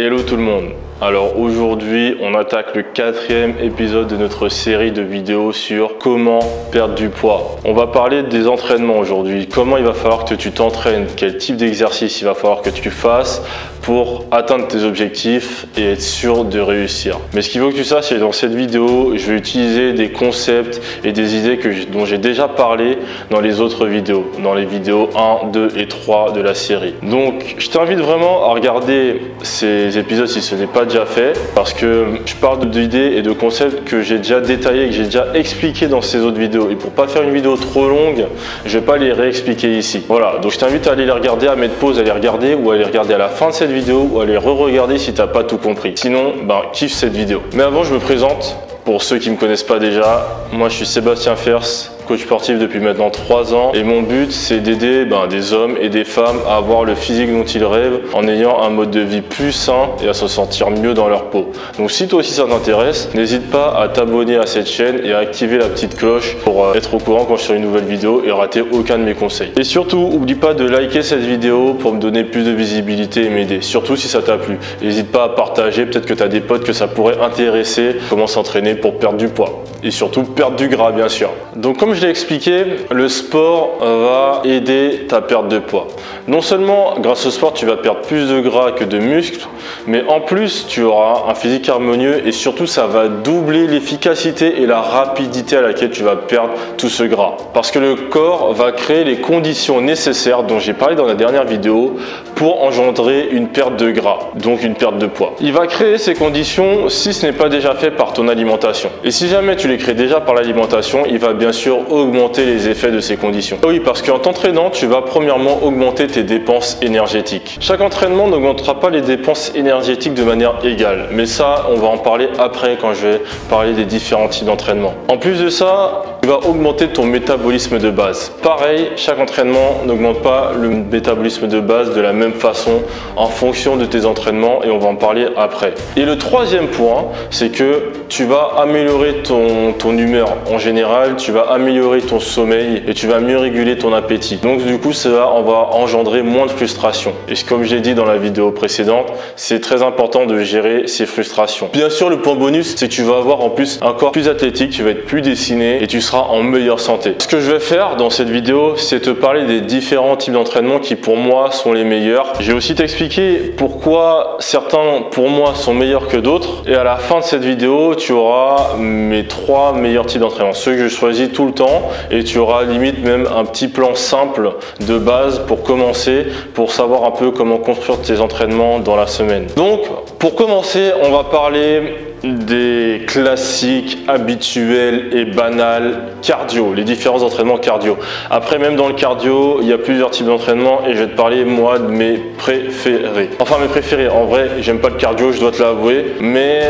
Hello tout le monde. Alors aujourd'hui on attaque le 4e épisode de notre série de vidéos sur comment perdre du poids. On va parler des entraînements aujourd'hui, comment il va falloir que tu t'entraînes, quel type d'exercice il va falloir que tu fasses pour atteindre tes objectifs et être sûr de réussir. Mais ce qu'il faut que tu saches, c'est que dans cette vidéo, je vais utiliser des concepts et des idées dont j'ai déjà parlé dans les autres vidéos, dans les vidéos 1, 2 et 3 de la série. Donc je t'invite vraiment à regarder ces épisodes si ce n'est pas déjà fait, parce que je parle d'idées et de concepts que j'ai déjà détaillés, que j'ai déjà expliqué dans ces autres vidéos. Et pour pas faire une vidéo trop longue, je vais pas les réexpliquer ici. Voilà, donc je t'invite à aller les regarder, à mettre pause, à les regarder ou à les regarder à la fin de cette vidéo ou à les re-regarder si t'as pas tout compris. Sinon, kiffe cette vidéo. Mais avant, je me présente. Pour ceux qui me connaissent pas déjà, moi je suis Sébastien Fers, coach sportif depuis maintenant 3 ans et mon but c'est d'aider des hommes et des femmes à avoir le physique dont ils rêvent en ayant un mode de vie plus sain et à se sentir mieux dans leur peau. Donc si toi aussi ça t'intéresse, n'hésite pas à t'abonner à cette chaîne et à activer la petite cloche pour être au courant quand je ferai une nouvelle vidéo et rater aucun de mes conseils. Et surtout, n'oublie pas de liker cette vidéo pour me donner plus de visibilité et m'aider, surtout si ça t'a plu. N'hésite pas à partager, peut-être que tu as des potes que ça pourrait intéresser, comment s'entraîner pour perdre du poids et surtout perdre du gras bien sûr. Donc comme je l'ai expliqué, le sport va aider ta perte de poids. Non seulement grâce au sport tu vas perdre plus de gras que de muscles, mais en plus tu auras un physique harmonieux et surtout ça va doubler l'efficacité et la rapidité à laquelle tu vas perdre tout ce gras. Parce que le corps va créer les conditions nécessaires dont j'ai parlé dans la dernière vidéo pour engendrer une perte de gras, donc une perte de poids. Il va créer ces conditions si ce n'est pas déjà fait par ton alimentation. Et si jamais tu les crées déjà par l'alimentation, il va bien sûr augmenter les effets de ces conditions. Oui, parce qu'en t'entraînant, tu vas premièrement augmenter tes dépenses énergétiques. Chaque entraînement n'augmentera pas les dépenses énergétiques de manière égale, mais ça, on va en parler après quand je vais parler des différents types d'entraînement. En plus de ça, tu vas augmenter ton métabolisme de base. Pareil, chaque entraînement n'augmente pas le métabolisme de base de la même façon en fonction de tes entraînements et on va en parler après. Et le troisième point, c'est que tu vas améliorer ton humeur en général, tu vas améliorer ton sommeil et tu vas mieux réguler ton appétit. Donc du coup, on va engendrer moins de frustration. Et comme j'ai dit dans la vidéo précédente, c'est très important de gérer ces frustrations. Bien sûr, le point bonus, c'est que tu vas avoir en plus un corps plus athlétique, tu vas être plus dessiné et tu seras en meilleure santé. Ce que je vais faire dans cette vidéo, c'est te parler des différents types d'entraînement qui pour moi sont les meilleurs. Je vais aussi t'expliquer pourquoi certains pour moi sont meilleurs que d'autres. Et à la fin de cette vidéo, tu auras mes 3 meilleurs types d'entraînement, ceux que je choisis tout le temps, et tu auras limite même un petit plan simple de base pour commencer, pour savoir un peu comment construire tes entraînements dans la semaine. Donc pour commencer, on va parler des classiques habituels et banals cardio, les différents entraînements cardio. Après, même dans le cardio, il y a plusieurs types d'entraînements et je vais te parler moi de mes préférés. Enfin mes préférés, en vrai j'aime pas le cardio, je dois te l'avouer, mais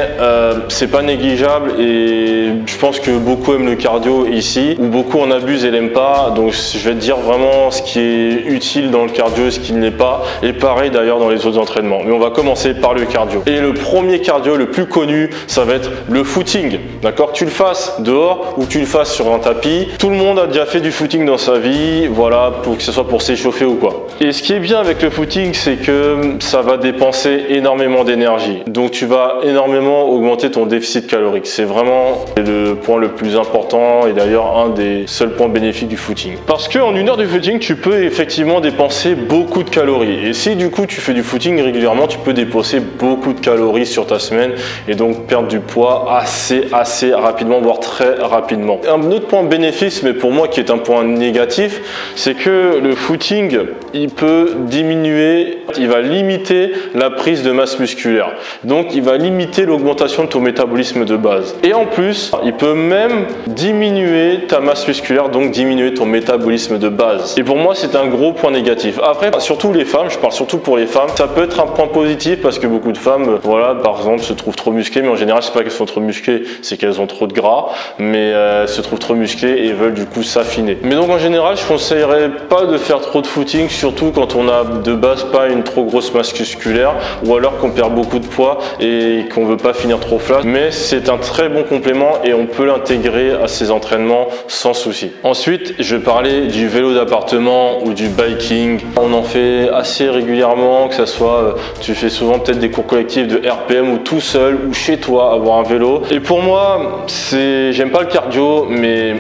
c'est pas négligeable et je pense que beaucoup aiment le cardio ici, ou beaucoup en abusent et l'aiment pas, donc je vais te dire vraiment ce qui est utile dans le cardio et ce qui ne l'est pas, et pareil d'ailleurs dans les autres entraînements. Mais on va commencer par le cardio. Et le premier cardio le plus connu, ça va être le footing, d'accord? Que tu le fasses dehors ou que tu le fasses sur un tapis, tout le monde a déjà fait du footing dans sa vie, voilà, pour que ce soit pour s'échauffer ou quoi. Et ce qui est bien avec le footing, c'est que ça va dépenser énormément d'énergie, donc tu vas énormément augmenter ton déficit calorique. C'est vraiment le point le plus important et d'ailleurs un des seuls points bénéfiques du footing. Parce qu'en 1 heure de footing, tu peux effectivement dépenser beaucoup de calories. Et si du coup tu fais du footing régulièrement, tu peux dépenser beaucoup de calories sur ta semaine et donc perdre du poids assez rapidement, voire très rapidement. Un autre point bénéfice, mais pour moi qui est un point négatif, c'est que le footing, il peut diminuer, il va limiter la prise de masse musculaire. Donc il va limiter l'augmentation de ton métabolisme de base. Et en plus, il peut même diminuer ta masse musculaire, donc diminuer ton métabolisme de base. Et pour moi, c'est un gros point négatif. Après, surtout les femmes, je parle surtout pour les femmes, ça peut être un point positif parce que beaucoup de femmes, voilà, par exemple, se trouvent trop musclées, mais en général, c'est pas qu'elles sont trop musclées, c'est qu'elles ont trop de gras, mais se trouvent trop musclées et veulent du coup s'affiner. Mais donc en général, je conseillerais pas de faire trop de footing, surtout quand on a de base pas une trop grosse masse musculaire, ou alors qu'on perd beaucoup de poids et qu'on veut pas finir trop flat. Mais c'est un très bon complément et on on peut l'intégrer à ses entraînements sans souci. Ensuite, je vais parler du vélo d'appartement ou du biking. On en fait assez régulièrement, que ce soit, tu fais souvent peut-être des cours collectifs de RPM ou tout seul ou chez toi avoir un vélo. Et pour moi, j'aime pas le cardio, mais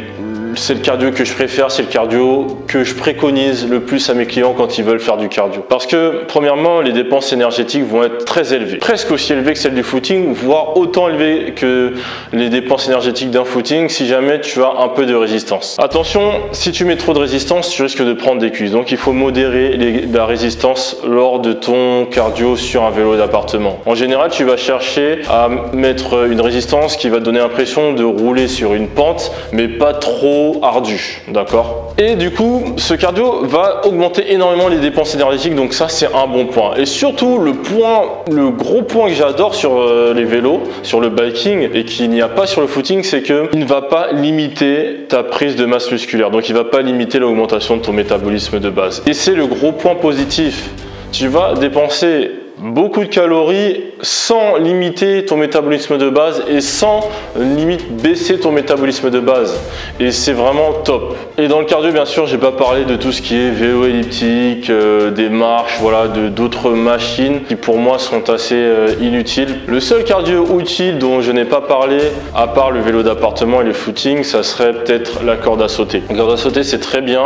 c'est le cardio que je préfère, c'est le cardio que je préconise le plus à mes clients quand ils veulent faire du cardio. Parce que, premièrement, les dépenses énergétiques vont être très élevées. Presque aussi élevées que celles du footing, voire autant élevées que les dépenses énergétiques d'un footing si jamais tu as un peu de résistance. Attention, si tu mets trop de résistance, tu risques de prendre des cuisses. Donc, il faut modérer la résistance lors de ton cardio sur un vélo d'appartement. En général, tu vas chercher à mettre une résistance qui va te donner l'impression de rouler sur une pente, mais pas trop ardu, d'accord? Et du coup, ce cardio va augmenter énormément les dépenses énergétiques, donc ça c'est un bon point. Et surtout, le gros point que j'adore sur les vélos, sur le biking, et qu'il n'y a pas sur le footing, c'est qu'il ne va pas limiter ta prise de masse musculaire, donc il ne va pas limiter l'augmentation de ton métabolisme de base. Et c'est le gros point positif. Tu vas dépenser beaucoup de calories sans limiter ton métabolisme de base et sans limite baisser ton métabolisme de base, et c'est vraiment top. Et dans le cardio, bien sûr, j'ai pas parlé de tout ce qui est vélo elliptique, des marches, voilà, d'autres machines qui pour moi sont assez inutiles. Le seul cardio utile dont je n'ai pas parlé, à part le vélo d'appartement et le footing, ça serait peut-être la corde à sauter. La corde à sauter, c'est très bien,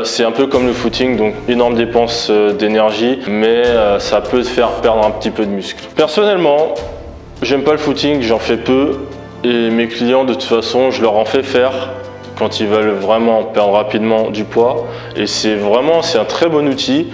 c'est un peu comme le footing, donc énorme dépense d'énergie, mais ça peut te faire perdre un petit peu de muscle. Personnellement, j'aime pas le footing, j'en fais peu, et mes clients de toute façon je leur en fais faire quand ils veulent vraiment perdre rapidement du poids, et c'est un très bon outil,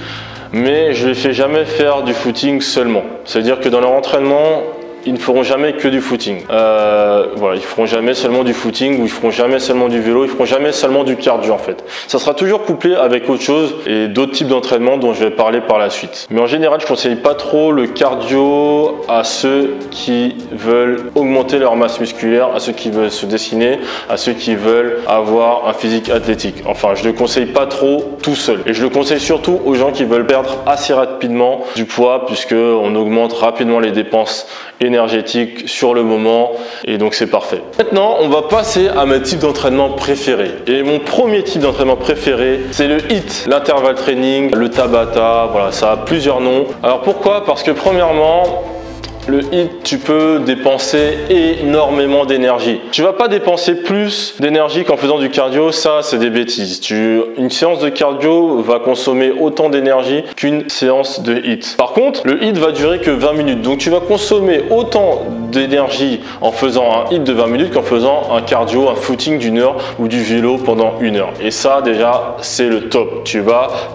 mais je les fais jamais faire du footing seulement. C'est-à-dire que dans leur entraînement, ils ne feront jamais que du footing. Voilà, ils feront jamais seulement du footing, ou ils feront jamais seulement du vélo, ils feront jamais seulement du cardio en fait. Ça sera toujours couplé avec autre chose et d'autres types d'entraînement dont je vais parler par la suite. Mais en général, je conseille pas trop le cardio à ceux qui veulent augmenter leur masse musculaire, à ceux qui veulent se dessiner, à ceux qui veulent avoir un physique athlétique. Enfin, je le conseille pas trop tout seul. Et je le conseille surtout aux gens qui veulent perdre assez rapidement du poids, puisque on augmente rapidement les dépenses énergétique sur le moment, et donc c'est parfait. Maintenant, on va passer à mes types d'entraînement préférés. Et mon premier type d'entraînement préféré, c'est le HIIT, l'intervalle training, le Tabata, voilà, ça a plusieurs noms. Alors pourquoi? Parce que premièrement, le HIIT, tu peux dépenser énormément d'énergie. Tu vas pas dépenser plus d'énergie qu'en faisant du cardio, ça c'est des bêtises. Une séance de cardio va consommer autant d'énergie qu'une séance de HIIT. Par contre, le HIIT va durer que 20 minutes. Donc tu vas consommer autant d'énergie en faisant un HIIT de 20 minutes qu'en faisant un cardio, un footing d'une heure ou du vélo pendant une heure. Et ça déjà, c'est le top.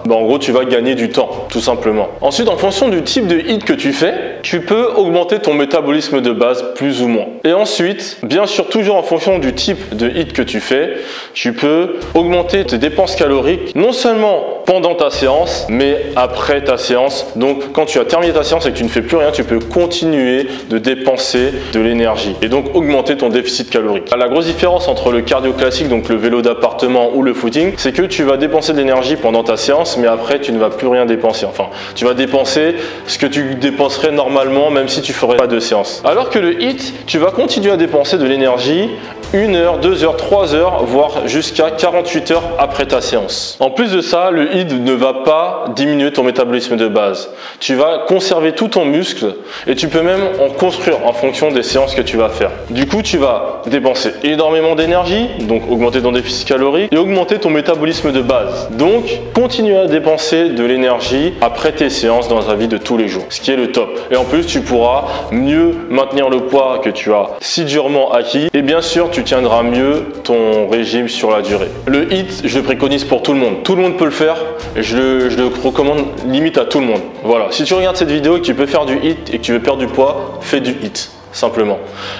En gros, tu vas gagner du temps, tout simplement. Ensuite, en fonction du type de HIIT que tu fais, tu peux augmenter ton métabolisme de base plus ou moins. Et ensuite, bien sûr, toujours en fonction du type de HIIT que tu fais, tu peux augmenter tes dépenses caloriques, non seulement pendant ta séance, mais après ta séance. Donc, quand tu as terminé ta séance et que tu ne fais plus rien, tu peux continuer de dépenser de l'énergie et donc augmenter ton déficit calorique. La grosse différence entre le cardio classique, donc le vélo d'appartement ou le footing, c'est que tu vas dépenser de l'énergie pendant ta séance, mais après, tu ne vas plus rien dépenser. Enfin, tu vas dépenser ce que tu dépenserais normalement, même si tu ferais pas de séance. Alors que le HIIT, tu vas continuer à dépenser de l'énergie 1 heure, 2 heures, 3 heures, voire jusqu'à 48 heures après ta séance. En plus de ça, le HIIT ne va pas diminuer ton métabolisme de base. Tu vas conserver tout ton muscle et tu peux même en construire en fonction des séances que tu vas faire. Du coup, tu vas dépenser énormément d'énergie, donc augmenter ton déficit calorique et augmenter ton métabolisme de base. Donc, continue à dépenser de l'énergie après tes séances dans ta vie de tous les jours, ce qui est le top. Et en plus, tu pourras mieux maintenir le poids que tu as si durement acquis, et bien sûr, tu tiendras mieux ton régime sur la durée. Le HIIT, je le préconise pour tout le monde. Tout le monde peut le faire et je le recommande limite à tout le monde. Voilà, si tu regardes cette vidéo et que tu peux faire du HIIT et que tu veux perdre du poids, fais du HIIT. Simplement.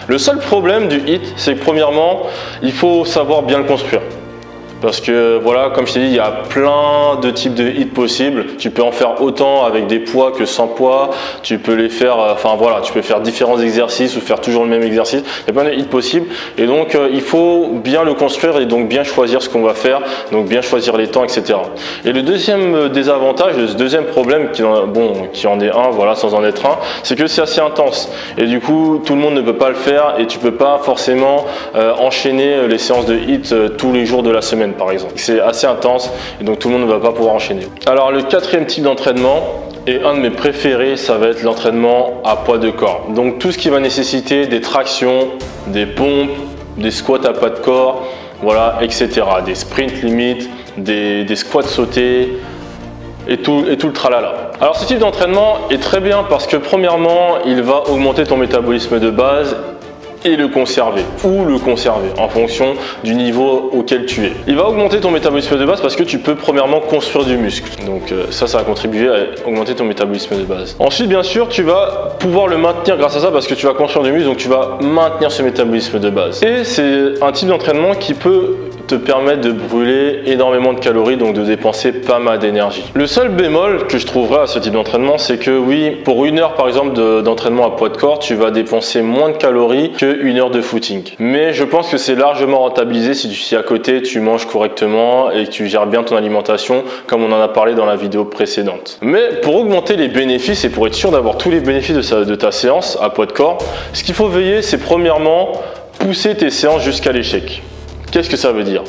Le seul problème du HIIT, c'est que premièrement, il faut savoir bien le construire. Parce que voilà, comme je t'ai dit, il y a plein de types de hits possibles. Tu peux en faire autant avec des poids que sans poids. Tu peux les faire, enfin voilà, tu peux faire différents exercices ou faire toujours le même exercice. Il y a plein de hits possibles. Et donc, il faut bien le construire et donc bien choisir ce qu'on va faire. Donc, bien choisir les temps, etc. Et le deuxième désavantage, le deuxième problème, qui en est un, voilà, sans en être un, c'est que c'est assez intense. Et du coup, tout le monde ne peut pas le faire et tu peux pas forcément enchaîner les séances de hits tous les jours de la semaine. Par exemple, c'est assez intense et donc tout le monde ne va pas pouvoir enchaîner. Alors le quatrième type d'entraînement et un de mes préférés, ça va être l'entraînement à poids de corps. Donc tout ce qui va nécessiter des tractions, des pompes, des squats à poids de corps, voilà, etc. Des sprints limites, des squats sautés et tout le tralala. Alors ce type d'entraînement est très bien parce que premièrement, il va augmenter ton métabolisme de base et le conserver en fonction du niveau auquel tu es. Il va augmenter ton métabolisme de base parce que tu peux premièrement construire du muscle. Donc ça va contribuer à augmenter ton métabolisme de base. Ensuite, bien sûr, tu vas pouvoir le maintenir grâce à ça parce que tu vas construire du muscle, donc tu vas maintenir ce métabolisme de base. Et c'est un type d'entraînement qui peut te permettre de brûler énormément de calories, donc de dépenser pas mal d'énergie. Le seul bémol que je trouverais à ce type d'entraînement, c'est que oui, pour une heure par exemple d'entraînement à poids de corps, tu vas dépenser moins de calories qu'une heure de footing. Mais je pense que c'est largement rentabilisé si à côté tu manges correctement et que tu gères bien ton alimentation, comme on en a parlé dans la vidéo précédente. Mais pour augmenter les bénéfices et pour être sûr d'avoir tous les bénéfices de ta séance à poids de corps, ce qu'il faut veiller, c'est premièrement pousser tes séances jusqu'à l'échec. Qu'est-ce que ça veut dire?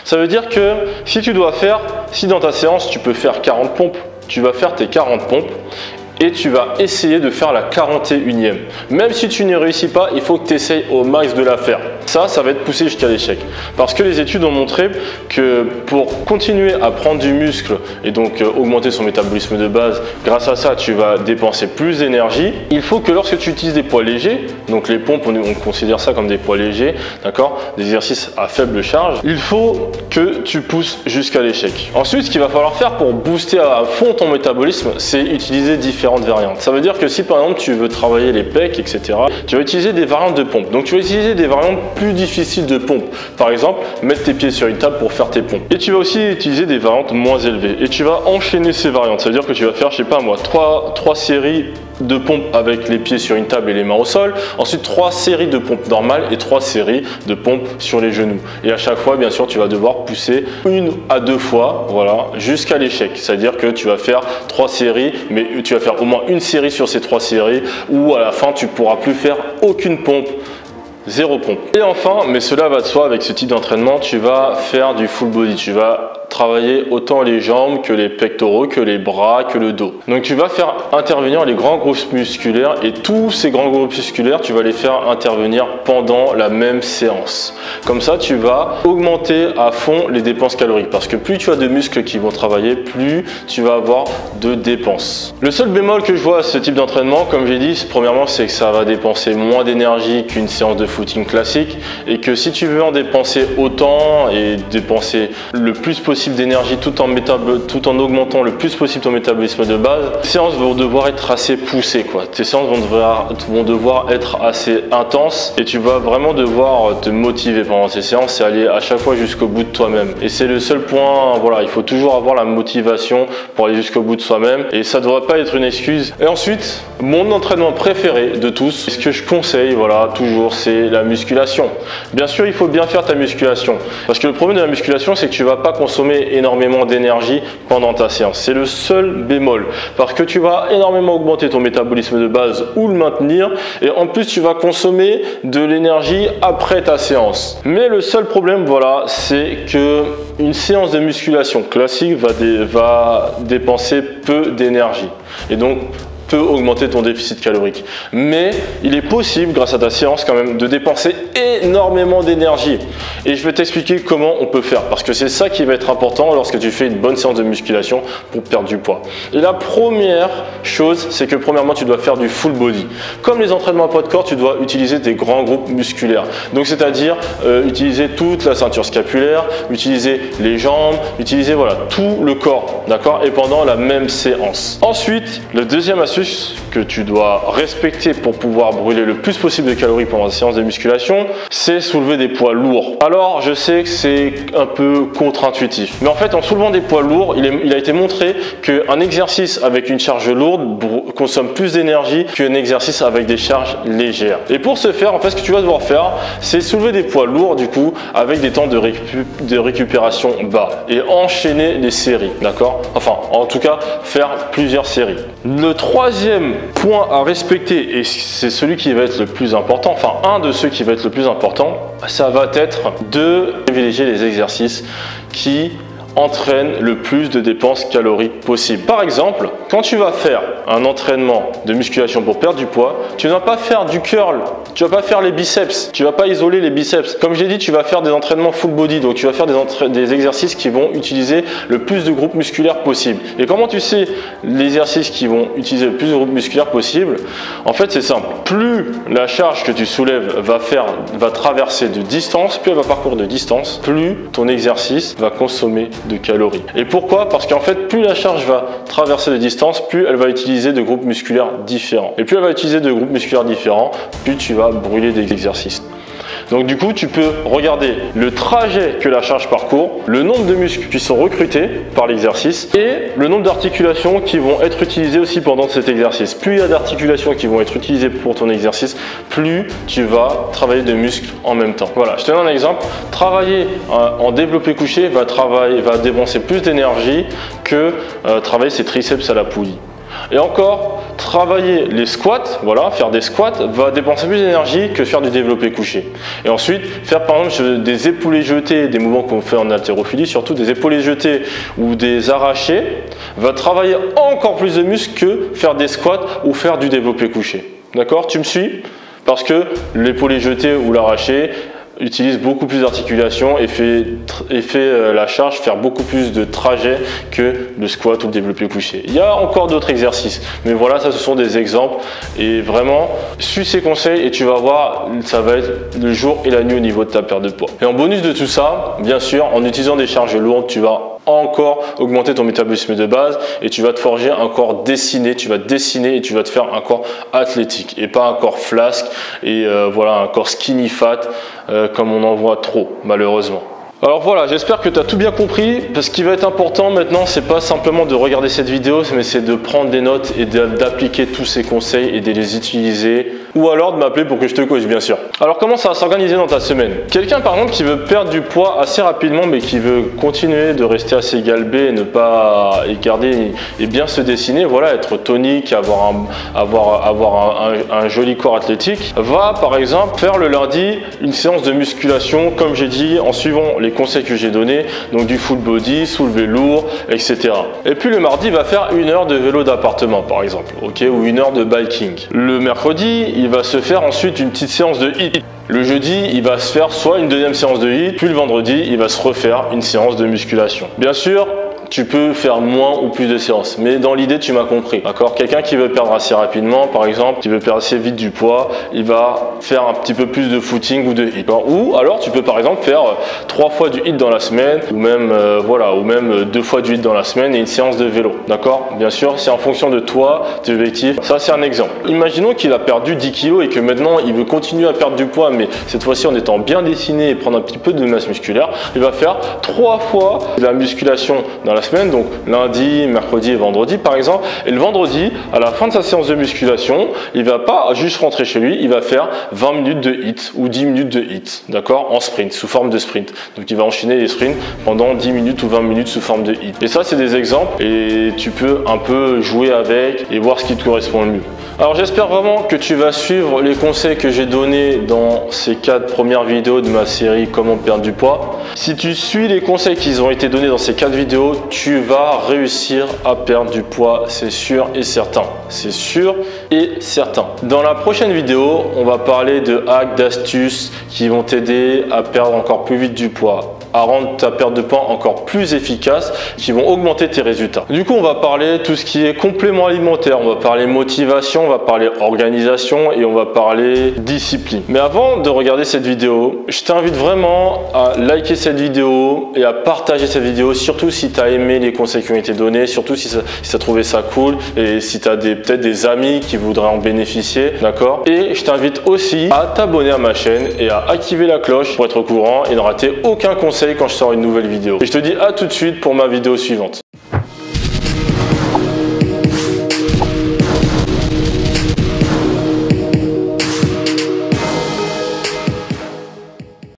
Ça veut dire que si dans ta séance tu peux faire 40 pompes, tu vas faire tes 40 pompes et tu vas essayer de faire la 41e. Même si tu ne réussis pas, il faut que tu essayes au max de la faire. Ça va être poussé jusqu'à l'échec. Parce que les études ont montré que pour continuer à prendre du muscle et donc augmenter son métabolisme de base, grâce à ça, tu vas dépenser plus d'énergie. Il faut que lorsque tu utilises des poids légers, donc les pompes, on considère ça comme des poids légers, d'accord, des exercices à faible charge, il faut que tu pousses jusqu'à l'échec. Ensuite, ce qu'il va falloir faire pour booster à fond ton métabolisme, c'est utiliser différentes variantes. Ça veut dire que si par exemple tu veux travailler les pecs, etc., tu vas utiliser des variantes de pompe. Donc tu vas utiliser des variantes plus difficiles de pompe. Par exemple, mettre tes pieds sur une table pour faire tes pompes. Et tu vas aussi utiliser des variantes moins élevées. Et tu vas enchaîner ces variantes. Ça veut dire que tu vas faire, je sais pas moi, 3 séries de pompes avec les pieds sur une table et les mains au sol. Ensuite, 3 séries de pompes normales et 3 séries de pompes sur les genoux. Et à chaque fois, bien sûr, tu vas devoir pousser 1 à 2 fois, voilà, jusqu'à l'échec. C'est-à-dire que tu vas faire 3 séries, mais tu vas faire au moins une série sur ces 3 séries où à la fin, tu ne pourras plus faire aucune pompe. 0 pompe. Et enfin, mais cela va de soi, avec ce type d'entraînement, tu vas faire du full body. Tu vas travailler autant les jambes que les pectoraux, que les bras, que le dos. Donc tu vas faire intervenir les grands groupes musculaires et tous ces grands groupes musculaires, tu vas les faire intervenir pendant la même séance. Comme ça, tu vas augmenter à fond les dépenses caloriques parce que plus tu as de muscles qui vont travailler, plus tu vas avoir de dépenses. Le seul bémol que je vois à ce type d'entraînement, comme j'ai dit, premièrement, c'est que ça va dépenser moins d'énergie qu'une séance de footing classique et que si tu veux en dépenser autant et dépenser le plus possible d'énergie tout en augmentant le plus possible ton métabolisme de base, tes séances vont devoir être assez poussées, quoi. Tes séances vont devoir être assez intenses et tu vas vraiment devoir te motiver pendant ces séances et aller à chaque fois jusqu'au bout de toi-même. Et c'est le seul point, voilà, il faut toujours avoir la motivation pour aller jusqu'au bout de soi-même et ça ne devrait pas être une excuse. Et ensuite, mon entraînement préféré de tous, ce que je conseille, voilà, toujours, c'est la musculation. Bien sûr, il faut bien faire ta musculation parce que le problème de la musculation, c'est que tu vas pas consommer énormément d'énergie pendant ta séance. C'est le seul bémol parce que tu vas énormément augmenter ton métabolisme de base ou le maintenir et en plus tu vas consommer de l'énergie après ta séance. Mais le seul problème, voilà, c'est que une séance de musculation classique va dépenser peu d'énergie et donc peut augmenter ton déficit calorique. Mais il est possible, grâce à ta séance quand même, de dépenser énormément d'énergie. Et je vais t'expliquer comment on peut faire, parce que c'est ça qui va être important lorsque tu fais une bonne séance de musculation pour perdre du poids. Et la première chose, c'est que premièrement, tu dois faire du full body. Comme les entraînements à poids de corps, tu dois utiliser des grands groupes musculaires. Donc c'est-à-dire utiliser toute la ceinture scapulaire, utiliser les jambes, utiliser voilà, tout le corps, d'accord, et pendant la même séance. Ensuite, le deuxième astuce astuce que tu dois respecter pour pouvoir brûler le plus possible de calories pendant la séance de musculation, c'est soulever des poids lourds. Alors, je sais que c'est un peu contre-intuitif, mais en fait, en soulevant des poids lourds, il a été montré qu'un exercice avec une charge lourde consomme plus d'énergie qu'un exercice avec des charges légères. Et pour ce faire, en fait, ce que tu vas devoir faire, c'est soulever des poids lourds, du coup, avec des temps de récupération bas et enchaîner les séries, d'accord? Enfin, en tout cas, faire plusieurs séries. Le troisième point à respecter, et c'est celui qui va être le plus important, enfin, un de ceux qui va être le plus important, ça va être de privilégier les exercices qui entraîne le plus de dépenses caloriques possible. Par exemple, quand tu vas faire un entraînement de musculation pour perdre du poids, tu ne vas pas faire du curl, tu ne vas pas faire les biceps, tu ne vas pas isoler les biceps. Comme j'ai dit, tu vas faire des entraînements full body, donc tu vas faire des exercices qui vont utiliser le plus de groupes musculaires possible. Et comment tu sais les exercices qui vont utiliser le plus de groupes musculaires possible? En fait, c'est simple. Plus la charge que tu soulèves va traverser de distance, plus elle va parcourir de distance, plus ton exercice va consommer de calories. Et pourquoi? Parce qu'en fait, plus la charge va traverser de distance, plus elle va utiliser de groupes musculaires différents. Et plus elle va utiliser de groupes musculaires différents, plus tu vas brûler des exercices. Donc du coup, tu peux regarder le trajet que la charge parcourt, le nombre de muscles qui sont recrutés par l'exercice et le nombre d'articulations qui vont être utilisées aussi pendant cet exercice. Plus il y a d'articulations qui vont être utilisées pour ton exercice, plus tu vas travailler de muscles en même temps. Voilà, je te donne un exemple. Travailler en développé couché va dépenser plus d'énergie que travailler ses triceps à la poulie. Et encore, travailler les squats, voilà, faire des squats va dépenser plus d'énergie que faire du développé couché. Et ensuite, faire par exemple des épaulés jetés, des mouvements qu'on fait en haltérophilie, surtout des épaulés jetés ou des arrachés, va travailler encore plus de muscles que faire des squats ou faire du développé couché. D'accord? Tu me suis? Parce que l'épaulé jeté ou l'arraché utilise beaucoup plus d'articulation et fait la charge faire beaucoup plus de trajets que le squat ou le développé couché. Il y a encore d'autres exercices, mais voilà, ça ce sont des exemples et vraiment, suis ces conseils et tu vas voir, ça va être le jour et la nuit au niveau de ta perte de poids. Et en bonus de tout ça, bien sûr, en utilisant des charges lourdes, tu vas encore augmenter ton métabolisme de base et tu vas te forger un corps dessiné, tu vas te dessiner et tu vas te faire un corps athlétique et pas un corps flasque et voilà, un corps skinny fat comme on en voit trop malheureusement. Alors voilà, j'espère que tu as tout bien compris. Ce qui va être important maintenant, c'est pas simplement de regarder cette vidéo, mais c'est de prendre des notes et d'appliquer tous ces conseils et de les utiliser. Ou alors de m'appeler pour que je te coach, bien sûr. Alors comment ça va s'organiser dans ta semaine? Quelqu'un par exemple qui veut perdre du poids assez rapidement, mais qui veut continuer de rester assez galbé et ne pas garder et bien se dessiner, voilà, être tonique, avoir un joli corps athlétique, va par exemple faire le lundi une séance de musculation, comme j'ai dit, en suivant les conseils que j'ai donnés, donc du full body, soulevé lourd, etc. Et puis le mardi, il va faire 1 heure de vélo d'appartement par exemple, ok, ou 1 heure de biking. Le mercredi, il va se faire ensuite une petite séance de HIIT. Le jeudi, il va se faire soit une deuxième séance de HIIT, puis le vendredi, il va se refaire une séance de musculation. Bien sûr, tu peux faire moins ou plus de séances, mais dans l'idée, tu m'as compris, d'accord? Quelqu'un qui veut perdre assez rapidement, par exemple, qui veut perdre assez vite du poids, il va faire un petit peu plus de footing ou de HIIT. Ou alors, tu peux par exemple faire 3 fois du HIIT dans la semaine, ou même voilà, ou même 2 fois du HIIT dans la semaine et une séance de vélo, d'accord? Bien sûr, c'est en fonction de toi, tes objectifs. Ça, c'est un exemple. Imaginons qu'il a perdu 10 kg et que maintenant, il veut continuer à perdre du poids, mais cette fois-ci en étant bien dessiné et prendre un petit peu de masse musculaire. Il va faire 3 fois de la musculation dans la semaine, donc lundi, mercredi et vendredi par exemple. Et le vendredi, à la fin de sa séance de musculation, il va pas juste rentrer chez lui, il va faire 20 minutes de HIIT ou 10 minutes de HIIT, d'accord, en sprint, sous forme de sprint. Donc il va enchaîner les sprints pendant 10 minutes ou 20 minutes sous forme de HIIT. Et ça, c'est des exemples et tu peux un peu jouer avec et voir ce qui te correspond le mieux. Alors j'espère vraiment que tu vas suivre les conseils que j'ai donnés dans ces 4 premières vidéos de ma série Comment perdre du poids. Si tu suis les conseils qui ont été donnés dans ces 4 vidéos, tu vas réussir à perdre du poids, c'est sûr et certain. C'est sûr et certain. Dans la prochaine vidéo, on va parler de hacks, d'astuces qui vont t'aider à perdre encore plus vite du poids, à rendre ta perte de poids encore plus efficace, qui vont augmenter tes résultats. Du coup, on va parler tout ce qui est complément alimentaire, on va parler motivation, on va parler organisation et on va parler discipline. Mais avant de regarder cette vidéo, je t'invite vraiment à liker cette vidéo et à partager cette vidéo, surtout si tu as aimé les conseils qui ont été donnés, surtout si tu as trouvé ça cool et si tu as peut-être des amis qui voudraient en bénéficier, d'accord? Et je t'invite aussi à t'abonner à ma chaîne et à activer la cloche pour être au courant et ne rater aucun conseil quand je sors une nouvelle vidéo. Et je te dis à tout de suite pour ma vidéo suivante.